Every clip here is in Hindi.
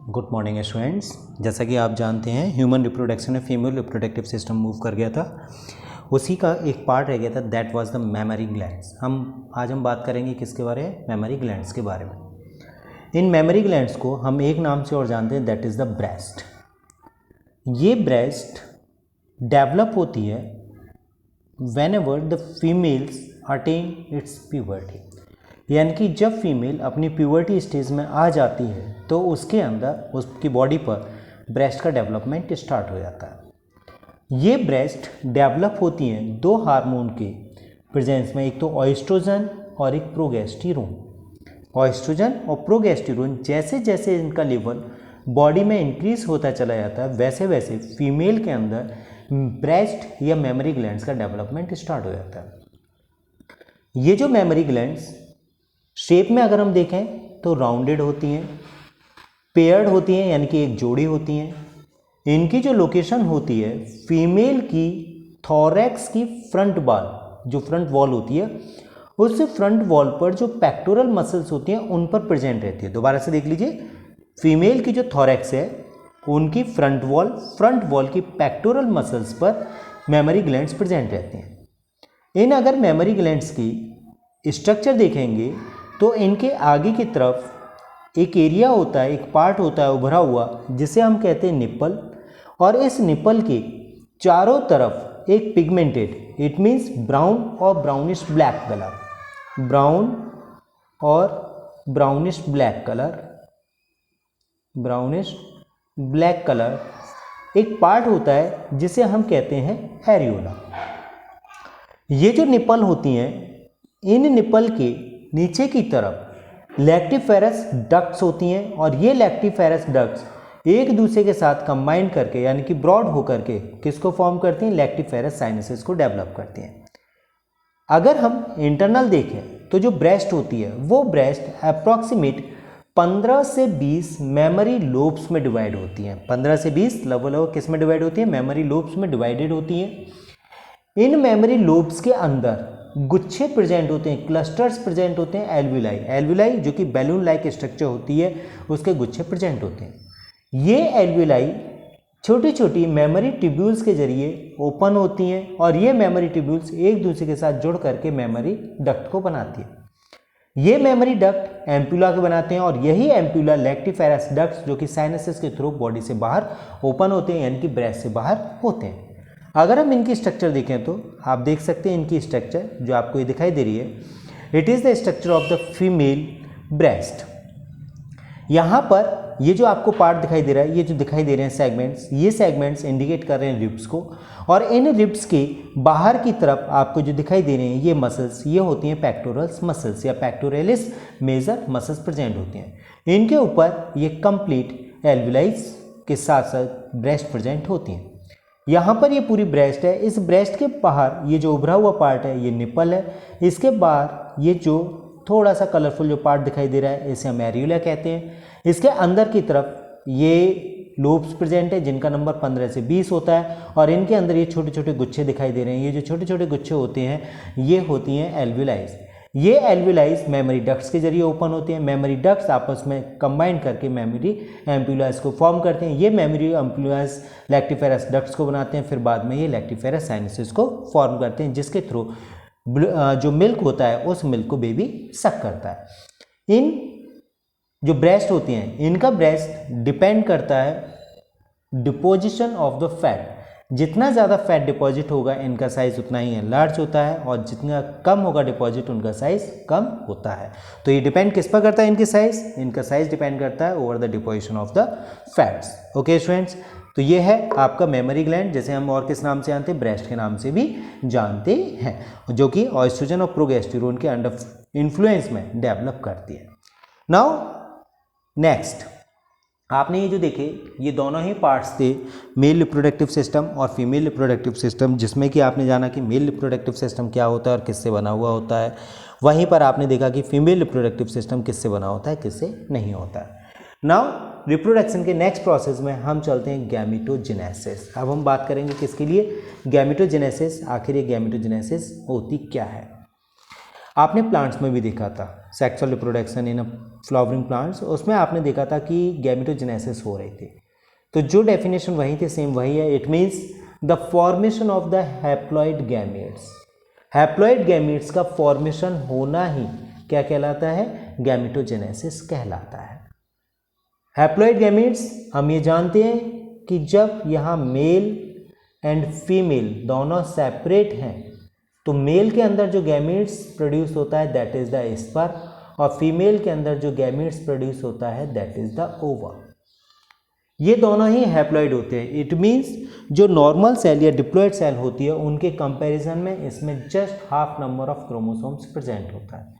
Good morning students. जैसा कि आप जानते हैं ह्यूमन रिप्रोडक्शन में फीमेल रिप्रोडक्टिव सिस्टम मूव कर गया था, उसी का एक पार्ट रह गया था, that was the mammary glands. आज हम बात करेंगे किसके बारे में? मेमोरी ग्लैंड्स के बारे में। इन मेमोरी ग्लैंड्स को हम एक नाम से और जानते हैं, दैट इज़ द ब्रेस्ट। ये ब्रेस्ट डेवलप होती है whenever the females attain it's puberty, यानी कि जब फीमेल अपनी प्यूबर्टी स्टेज में आ जाती है तो उसके अंदर उसकी बॉडी पर ब्रेस्ट का डेवलपमेंट स्टार्ट हो जाता है। ये ब्रेस्ट डेवलप होती हैं दो हार्मोन के प्रेजेंस में, एक तो ऑएस्ट्रोजन और एक प्रोगेस्टेरोन। ऑएस्ट्रोजन और प्रोगेस्टेरोन जैसे जैसे इनका लेवल बॉडी में इंक्रीज होता चला जाता है, वैसे वैसे फीमेल के अंदर ब्रेस्ट या मेमोरी ग्लैंड्स का डेवलपमेंट स्टार्ट हो जाता है। ये जो मेमोरी ग्लैंड्स शेप में अगर हम देखें तो राउंडेड होती हैं, पेयर्ड होती हैं, यानी कि एक जोड़ी होती हैं। इनकी जो लोकेशन होती है फीमेल की थोरैक्स की फ्रंट वॉल, जो फ्रंट वॉल होती है, उस फ्रंट वॉल पर जो पेक्टोरल मसल्स होती हैं उन पर प्रेजेंट रहती है। दोबारा से देख लीजिए, फीमेल की जो थोरैक्स है उनकी फ्रंट वॉल की पेक्टोरल मसल्स पर मेमोरी ग्लैंड्स प्रेजेंट रहती हैं। इन अगर मेमोरी ग्लैंड्स की स्ट्रक्चर देखेंगे तो इनके आगे की तरफ एक एरिया होता है, एक पार्ट होता है उभरा हुआ, जिसे हम कहते हैं निप्पल। और इस निप्पल के चारों तरफ एक पिगमेंटेड, इट मीन्स ब्राउन और ब्राउनिश ब्लैक कलर, ब्राउन और ब्राउनिश ब्लैक कलर एक पार्ट होता है जिसे हम कहते हैं एरियोला। ये जो निप्पल होती हैं, इन निप्पल के नीचे की तरफ लैक्टिफेरस डक्ट्स होती हैं, और ये लैक्टिफेरस डक्ट्स एक दूसरे के साथ कंबाइन करके, यानी कि ब्रॉड होकर के किसको फॉर्म करती हैं? लैक्टिफेरस साइनसेस को डेवलप करती हैं। अगर हम इंटरनल देखें तो जो ब्रेस्ट होती है वो ब्रेस्ट अप्रॉक्सीमेट 15 से 20 मेमोरी लोब्स में डिवाइड होती हैं। 15 से 20 लगभग किस में डिवाइड होती है? मेमोरी लोब्स में डिवाइडेड होती हैं। इन मेमोरी लोब्स के अंदर गुच्छे प्रेजेंट होते हैं, क्लस्टर्स प्रेजेंट होते हैं, एल्विलाई जो कि बैलून लाइक स्ट्रक्चर होती है, उसके गुच्छे प्रेजेंट होते हैं। ये एल्विलाई छोटी छोटी मेमोरी ट्यूब्यूल्स के जरिए ओपन होती हैं, और ये मेमोरी ट्यूब्यूल्स एक दूसरे के साथ जुड़ करके मेमोरी डक्ट को बनाती है। ये मेमोरी डक्ट एम्पुला के बनाते हैं, और यही एम्पुला लैक्टिफेरस डक्ट्स जो कि साइनसेस के थ्रू बॉडी से बाहर ओपन होते हैं, यानी कि ब्रेस्ट से बाहर होते हैं। अगर हम इनकी स्ट्रक्चर देखें तो आप देख सकते हैं इनकी स्ट्रक्चर जो आपको ये दिखाई दे रही है, it is the structure of the female breast. यहाँ पर ये जो आपको पार्ट दिखाई दे रहा है, ये जो दिखाई दे रहे हैं सेगमेंट्स, ये सेगमेंट्स इंडिकेट कर रहे हैं रिब्स को, और इन रिब्स के बाहर की तरफ आपको जो दिखाई दे रहे हैं ये मसल्स, ये होती हैं पेक्टोरल्स मसल्स या पेक्टोरेलिस मेजर मसल्स प्रेजेंट होती हैं। इनके ऊपर ये कंप्लीट एल्विलाइज के साथ साथ ब्रेस्ट प्रेजेंट होती हैं। यहाँ पर ये पूरी ब्रेस्ट है, इस ब्रेस्ट के बाहर ये जो उभरा हुआ पार्ट है ये निप्पल है, इसके बाहर ये जो थोड़ा सा कलरफुल जो पार्ट दिखाई दे रहा है इसे हम एरियोला कहते हैं। इसके अंदर की तरफ ये लोब्स प्रेजेंट है जिनका नंबर 15 से 20 होता है, और इनके अंदर ये छोटे छोटे गुच्छे दिखाई दे रहे हैं। ये जो छोटे छोटे गुच्छे होते हैं ये होती हैं एल्विलाइज। ये एल्विलाइज मेमोरी डक्ट्स के जरिए ओपन होते हैं। मेमोरी डक्ट्स आपस में कंबाइन करके मेमोरी एम्पुलास को फॉर्म करते हैं। ये मेमोरी एम्पुलास लैक्टिफेरस डक्ट्स को बनाते हैं, फिर बाद में ये लैक्टिफेरस साइनसेस को फॉर्म करते हैं, जिसके थ्रू जो मिल्क होता है उस मिल्क को बेबी सक करता है। इन जो ब्रेस्ट होती हैं, इनका ब्रेस्ट डिपेंड करता है डिपोजिशन ऑफ द फैट। जितना ज़्यादा फैट डिपॉजिट होगा इनका साइज़ उतना ही लार्ज होता है, और जितना कम होगा डिपॉजिट उनका साइज़ कम होता है। तो ये डिपेंड किस पर करता है? इनकी साइज़, इनका साइज़ डिपेंड करता है over the deposition of the fats. Okay students, तो ये है आपका मेमोरी ग्लैंड, जैसे हम और किस नाम से जानते हैं? ब्रेस्ट के नाम से भी जानते हैं, जो कि ऑएस्ट्रोजन और प्रोगेस्टेरोन के अंडर इन्फ्लुएंस में डेवलप करती है। नाउ नेक्स्ट, आपने ये जो देखे ये दोनों ही पार्ट्स थे, मेल रिप्रोडक्टिव सिस्टम और फीमेल रिप्रोडक्टिव सिस्टम, जिसमें कि आपने जाना कि मेल रिप्रोडक्टिव सिस्टम क्या होता है और किससे बना हुआ होता है। वहीं पर आपने देखा कि फीमेल रिप्रोडक्टिव सिस्टम किससे बना होता है, किससे नहीं होता है। नाउ रिप्रोडक्शन के नेक्स्ट प्रोसेस में हम चलते हैं गैमेटोजेनेसिस। अब हम बात करेंगे किसके लिए? गैमेटोजेनेसिस। आखिर ये गैमेटोजेनेसिस होती क्या है? आपने प्लांट्स में भी देखा था sexual reproduction in flowering plants, उसमें आपने देखा था कि गैमेटोजेनेसिस हो रही थी। तो जो डेफिनेशन वही थी सेम वही है। It means the formation of the haploid gametes. Haploid gametes का फॉर्मेशन होना ही क्या कहलाता है? गैमेटोजेनेसिस कहलाता है। हैप्लॉइड गैमेट्स हम ये जानते हैं कि जब यहाँ मेल एंड फीमेल दोनों सेपरेट हैं तो मेल के अंदर जो गैमेट्स प्रोड्यूस होता है दैट इज द स्पर्म, और फीमेल के अंदर जो गैमेट्स प्रोड्यूस होता है दैट इज द ओवा। ये दोनों ही हैप्लॉइड होते हैं। इट मीन्स जो नॉर्मल सेल या डिप्लॉइड सेल होती है उनके कंपैरिजन में इसमें just half number of chromosomes present होता है।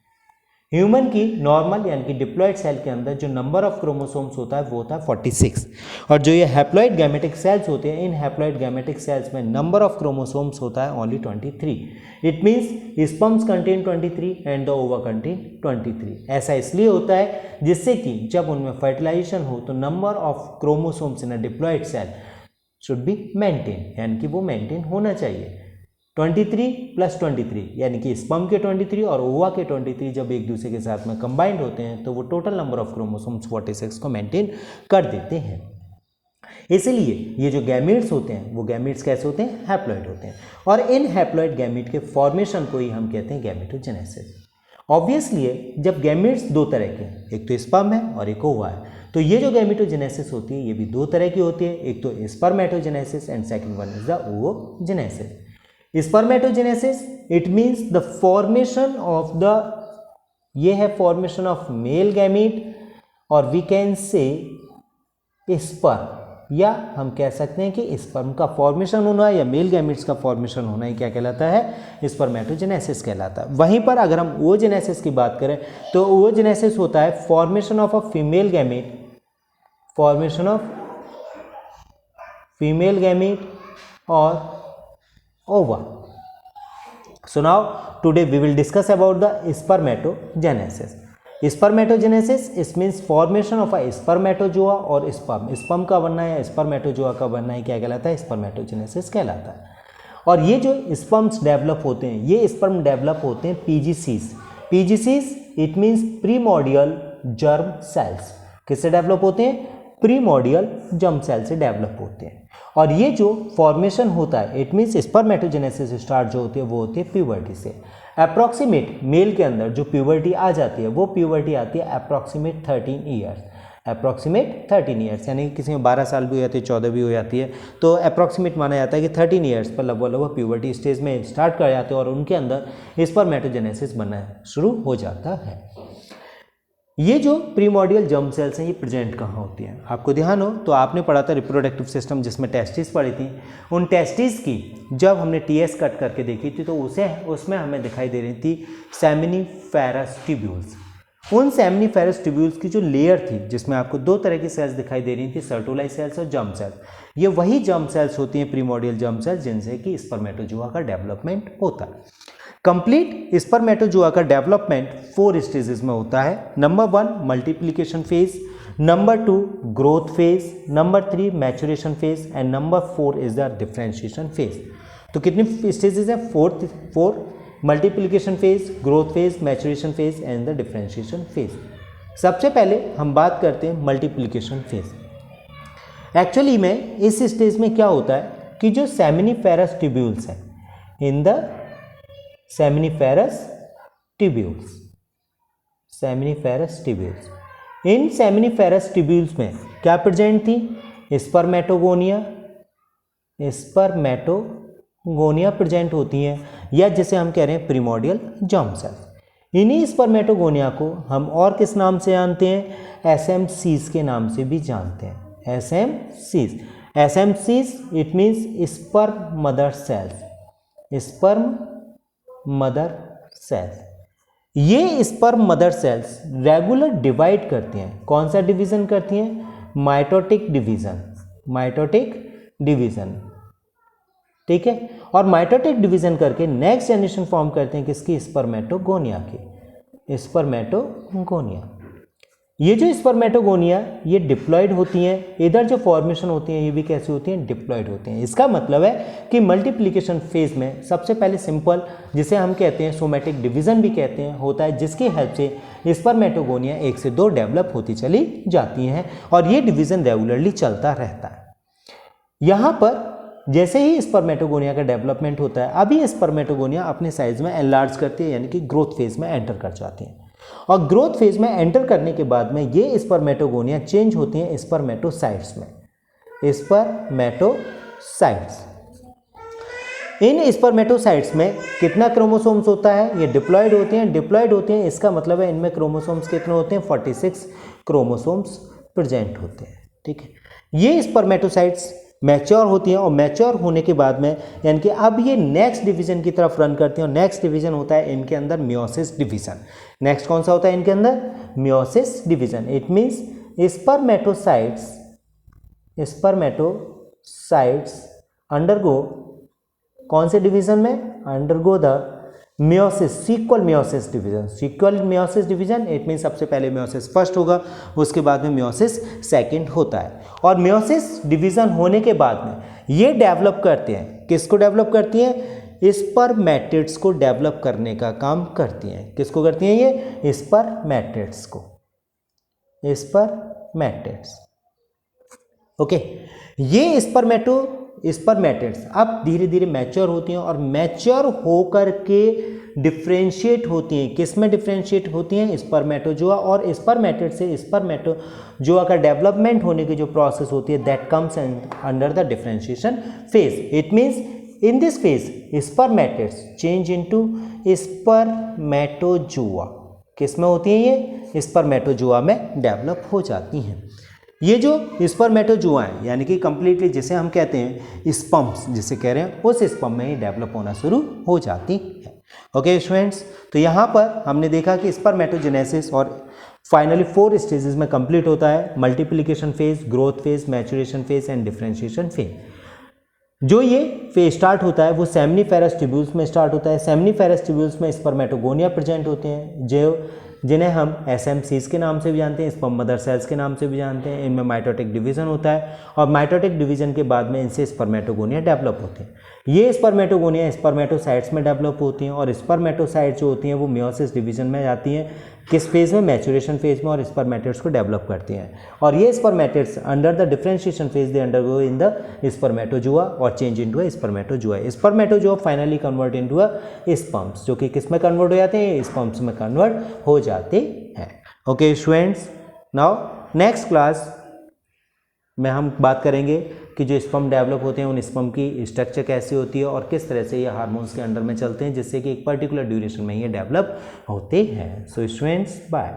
ह्यूमन की नॉर्मल यानी कि डिप्लॉइड सेल के अंदर जो नंबर ऑफ क्रोमोसोम्स होता है वो होता है 46, और जो ये हैप्लॉइड गैमेटिक सेल्स होते हैं इन हैप्लॉइड गैमेटिक सेल्स में नंबर ऑफ क्रोमोसोम्स होता है only 23। It means sperms contain 23 and the ओवा कंटेन 23। ऐसा इसलिए होता है जिससे कि जब उनमें फर्टिलाइजेशन हो तो number of chromosomes in a diploid cell should be maintain, यानी कि वो मेंटेन होना चाहिए। 23 + 23 यानी कि स्पर्म के 23 और ओवा के 23 जब एक दूसरे के साथ में कंबाइंड होते हैं तो वो टोटल नंबर ऑफ क्रोमोसोम्स 46 को मेंटेन कर देते हैं। इसलिए ये जो गैमेट्स होते हैं वो गैमेट्स कैसे होते हैं? हैप्लॉइड होते हैं, और इन हैप्लॉइड गैमेट के फॉर्मेशन को ही हम कहते हैं गैमेटोजेनेसिस। ऑब्वियसली जब गैमेट्स दो तरह के हैं, एक तो स्पर्म है और एक ओवा है, तो ये जो गैमेटोजेनेसिस होती है ये भी दो तरह की होती है। एक तो spermatogenesis and second one is the oogenesis. Spermatogenesis it means the formation of the, ये है फॉर्मेशन ऑफ मेल गैमीट, और वी कैन से स्पर्म, या हम कह सकते हैं कि स्पर्म का फॉर्मेशन होना या मेल गैमीट्स का फॉर्मेशन होना ही क्या कहलाता है? स्पर्मेटोजेनेसिस कहलाता है। वहीं पर अगर हम ओवोजेनेसिस की बात करें तो ओवोजेनेसिस होता है formation of a female gamete, formation of female gamete और ओवा। So now today we will discuss about the spermatogenesis. Spermatogenesis it means formation of a spermatozoa और sperm का बनना या spermatozoa का बनना ही क्या कहलाता है? spermatogenesis कहलाता है। और ये जो स्पर्म्स डेवलप होते हैं ये स्पर्म डेवलप होते हैं PGCs. PGCs it means primordial germ cells. किससे डेवलप होते हैं? प्रीमोर्डियल जर्म सेल से डेवलप होते हैं। और ये जो फॉर्मेशन होता है इट मीन्स स्पर्मेटोजेनेसिस स्टार्ट जो होती है वो होती है प्यूबर्टी से। अप्रॉक्सीमेट मेल के अंदर जो प्यूबर्टी आ जाती है वो प्यूबर्टी आती है अप्रॉक्सीमेट 13 ईयर्स, अप्रॉक्सीमेट 13 ईयर्स, यानी कि किसी में 12 साल भी हो जाती है, 14 भी हो जाती है, तो अप्रॉक्सीमेट माना जाता है कि 13 ईयर्स पर लगभग प्यूबर्टी स्टेज में स्टार्ट कर जाते हैं और उनके अंदर स्पर्मेटोजेनेसिस बनना शुरू हो जाता है। ये जो प्रीमोर्डियल जर्म सेल्स हैं ये प्रेजेंट कहाँ होती हैं? आपको ध्यान हो तो आपने पढ़ा था रिप्रोडक्टिव सिस्टम जिसमें टेस्टिस पढ़ी थी। उन टेस्टिस की जब हमने टीएस कट करके देखी थी तो उसमें हमें दिखाई दे रही थी सेमिनिफेरस ट्यूब्यूल्स। उन सेमिनिफेरस ट्यूब्यूल्स की जो लेयर थी जिसमें आपको दो तरह की सेल्स दिखाई दे रही थी, सर्टोलाई सेल्स और जर्म सेल्स। ये वही जर्म सेल्स होती हैं प्रीमोर्डियल जर्म सेल्स जिनसे कि स्पर्मेटोजोआ का डेवलपमेंट होता है। कंप्लीट स्पर्मेटोजोआ का डेवलपमेंट 4 स्टेजेस में होता है। Number 1 multiplication phase, number 2 growth phase, number 3 maturation phase and number 4 is the differentiation phase. तो कितनी स्टेजेस हैं? 4 multiplication phase, growth phase, maturation phase and the differentiation phase. सबसे पहले हम बात करते हैं मल्टीप्लिकेशन फेज। एक्चुअली में इस स्टेज में क्या होता है कि जो सेमिनिफेरस ट्यूब्यूल्स हैं in the seminiferous tubules, seminiferous tubules, in seminiferous tubules में क्या प्रेजेंट थी? स्पर्मेटोगोनिया, स्पर्मेटोगोनिया प्रेजेंट होती हैं, या जिसे हम कह रहे हैं प्रीमोर्डियल जर्म सेल्स। इन्हीं स्पर्मेटोगोनिया को हम और किस नाम से जानते हैं? एसएमसीज के नाम से भी जानते हैं। SMCs, SMCs it means sperm mother cells, sperm mother cells. ये sperm mother cells regular divide करती हैं। कौन सा डिवीजन करती हैं? माइटोटिक डिवीजन, माइटोटिक डिवीजन, ठीक है। और माइटोटिक डिवीजन करके नेक्स्ट जनरेशन फॉर्म करते हैं किसकी? स्पर्मेटोगोनिया की, स्पर्मेटोगोनिया। ये जो स्पर्मेटोगोनिया ये डिप्लॉयड होती हैं, इधर जो फॉर्मेशन होती हैं ये भी कैसी होती हैं, डिप्लॉयड होती हैं। इसका मतलब है कि मल्टीप्लिकेशन फेज में सबसे पहले सिंपल, जिसे हम कहते हैं सोमेटिक डिवीजन भी कहते हैं, होता है, जिसकी हेल्प से स्पर्मेटोगोनिया 1 से 2 डेवलप होती चली जाती हैं और ये डिवीजन रेगुलरली चलता रहता है। यहाँ पर जैसे ही स्पर्मेटोगोनिया का डेवलपमेंट होता है, अभी स्पर्मेटोगोनिया अपने साइज में एनलार्ज करती है, यानी कि ग्रोथ फेज में एंटर कर जाती है और ग्रोथ फेज में एंटर करने के बाद में ये स्पर्मेटोगोनिया चेंज होती हैं स्पर्मेटोसाइट्स में। स्पर्मेटोसाइट्स, इन स्पर्मेटोसाइट्स में कितना क्रोमोसोम्स होता है, ये डिप्लॉयड होते हैं। डिप्लॉयड होते हैं इसका मतलब है इनमें क्रोमोसोम्स कितने होते हैं, 46 क्रोमोसोम्स प्रेजेंट होते हैं। ठीक है, ये स्पर्मेटोसाइट्स मैच्योर होती हैं और मैच्योर होने के बाद में यानी कि अब ये नेक्स्ट डिवीजन की तरफ रन करती हैं और नेक्स्ट डिवीजन होता है इनके अंदर मियोसिस डिवीजन। नेक्स्ट कौन सा होता है इनके अंदर, meiosis division. It means spermatocytes undergo कौन से डिवीजन में, undergo the meiosis, sequel meiosis division. Sequel meiosis division it mean सबसे पहले मियोसिस फर्स्ट होगा, उसके बाद में मियोसिस सेकंड होता है और मियोसिस डिवीजन होने के बाद में ये डेवलप करते हैं, किसको डेवलप करती हैं, स्पर्मेटिड्स को डेवलप करने का काम करती हैं। किसको करती हैं ये, स्पर्मेटिड्स को, स्पर्मेटिड्स। ओके, ये स्पर्मेटिड्स अब धीरे धीरे मैच्योर होती हैं और मैच्योर होकर के डिफ्रेंशिएट होती हैं। किस में डिफ्रेंशिएट होती हैं, स्पर्मेटोजोआ, और स्पर्मेटिड से स्पर्मेटोजोआ का डेवलपमेंट होने की जो प्रोसेस होती है that comes under the differentiation phase. It means in this phase spermatids change into spermatozoa. किस में होती हैं ये, स्पर्मेटोजोआ में डेवलप हो जाती हैं। ये जो स्पर्मेटोजोआ है यानी कि कंप्लीटली जिसे हम कहते हैं स्पर्म्स जिसे कह रहे हैं, उस स्पर्म में ही डेवलप होना शुरू हो जाती है। ओके स्टूडेंट्स, तो यहाँ पर हमने देखा कि स्पर्मेटोजेनेसिस और फाइनली 4 स्टेजेस में कंप्लीट होता है, multiplication phase, growth phase, maturation phase and differentiation phase. जो ये फेज स्टार्ट होता है वो सेमनीफेरस ट्यूब्यूल्स में स्टार्ट होता है। सेमनीफेरस ट्यूब्यूल्स में स्पर्मेटोगोनिया प्रेजेंट होते हैं जिन्हें हम SMCs के नाम से भी जानते हैं, स्पर्म मदर सेल्स के नाम से भी जानते हैं। इनमें माइटोटिक डिवीजन होता है और माइटोटिक डिवीजन के बाद में इनसे स्पर्मेटोगोनिया डेवलप होते हैं। ये स्पर्मेटोगोनिया स्पर्मेटोसाइट्स में डेवलप होती हैं और स्पर्मेटोसाइट्स जो होती हैं वो मियोसिस डिवीजन में जाती हैं। किस फेज में, मैचुरेशन फेज में, और स्पर्मेटिड्स को डेवलप करती हैं। और ये spermatids under the differentiation phase they undergo in the spermatozoa और change into a spermatozoa. Spermatozoa finally convert into a sperms, जो कि किस में कन्वर्ट हो जाते हैं, स्पर्म्स में कन्वर्ट हो जाते हैं। Okay students, now next class में हम बात करेंगे कि जो स्पर्म डेवलप होते हैं उन स्पर्म की स्ट्रक्चर कैसी होती है और किस तरह से ये हार्मोन्स के अंडर में चलते हैं जिससे कि एक पर्टिकुलर ड्यूरेशन में ये डेवलप होते हैं। So students, bye.